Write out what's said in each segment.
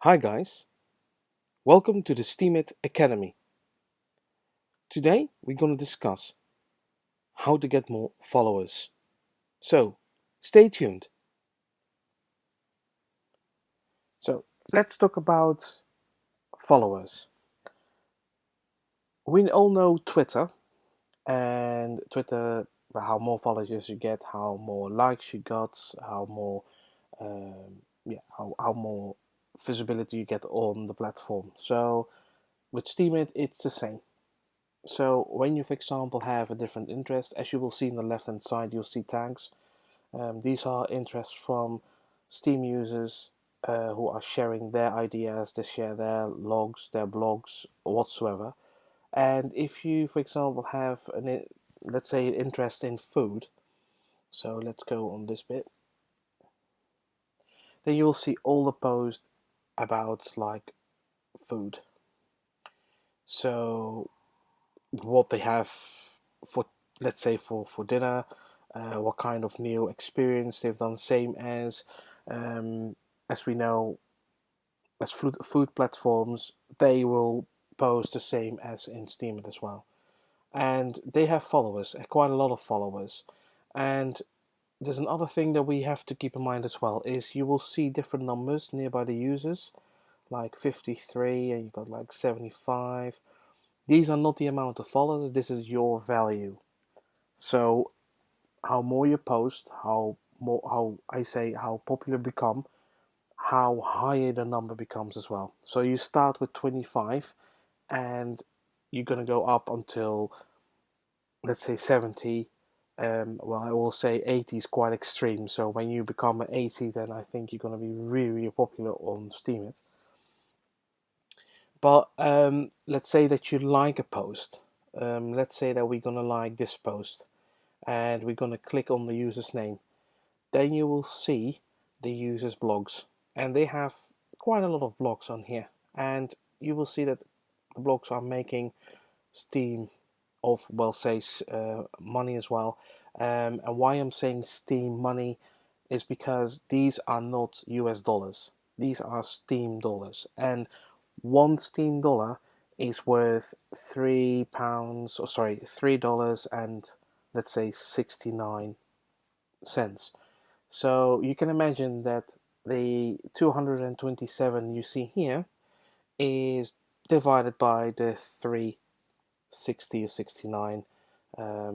Hi guys, welcome to the Steemit Academy. Today we're going to discuss how to get more followers. So stay tuned. So let's talk about followers. We all know Twitter, and Twitter, how more followers you get, how more likes you got, how more how more visibility you get on the platform. So with Steemit it's the same. So when you, for example, have a different interest, as you will see on the left hand side, you'll see tags. These are interests from Steam users who are sharing their ideas, they share their logs, their blogs, whatsoever. And if you, for example, have let's say, an interest in food, so let's go on this bit, then you will see all the posts about like food. So what they have for, let's say, for dinner, what kind of new experience they've done, same as we know, as food platforms, they will post the same as in Steemit as well. And they have followers, quite a lot of followers. And there's another thing that we have to keep in mind as well, is you will see different numbers nearby the users, like 53, and you got like 75. These are not the amount of followers, this is your value. So how more you post, how popular you become, how higher the number becomes as well. So you start with 25 and you're gonna go up until, let's say, 70. Well, I will say 80 is quite extreme. So when you become an 80, then I think you're gonna be really, really popular on Steemit. But let's say that you like a post. Let's say that we're gonna like this post, and we're gonna click on the user's name. Then you will see the user's blogs, and they have quite a lot of blogs on here, and you will see that the blogs are making Steam of, well, say, money as well. And why I'm saying Steam money is because these are not US dollars, these are Steam dollars, and one Steam dollar is worth £3, or sorry, $3 and, let's say, 69 cents. So you can imagine that the 227 you see here is divided by the 360 or 69.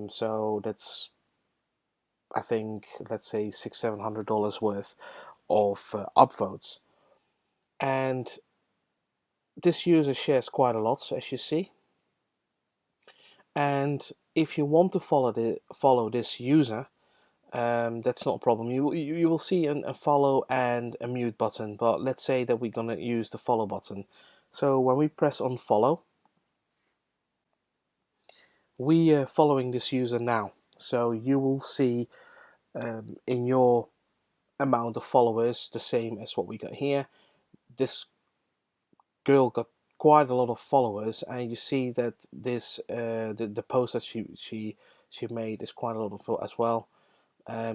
So that's, I think, let's say, $600-700 worth of upvotes. And this user shares quite a lot, as you see. And if you want to follow this user, that's not a problem. You will see a follow and a mute button, but let's say that we're gonna use the follow button. So when we press on follow, we are following this user now. So you will see in your amount of followers the same as what we got here. This girl got quite a lot of followers, and you see that this the post that she made is quite a lot of as well.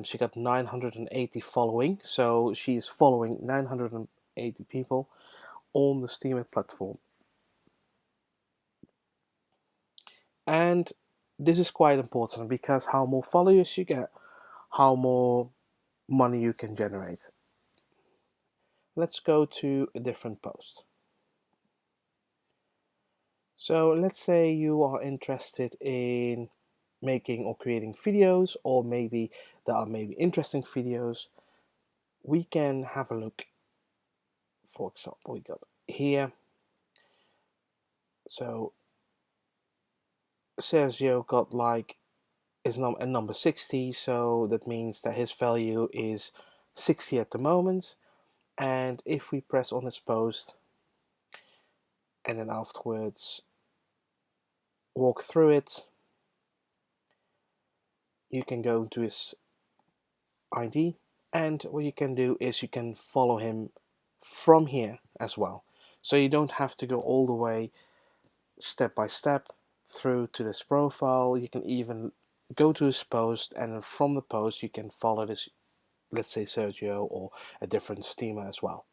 She got 980 following, so she is following 980 people on the Steemit platform. And this is quite important because how more followers you get, how more money you can generate. Let's go to a different post. So let's say you are interested in making or creating videos, or maybe there are maybe interesting videos. We can have a look. For example, we got here. So Sergio got like is a number 60, so that means that his value is 60 at the moment. And if we press on his post and then afterwards walk through it, you can go to his ID, and what you can do is you can follow him from here as well. So you don't have to go all the way step by step through to this profile. You can even go to his post, and from the post you can follow this, let's say, Sergio or a different steamer as well.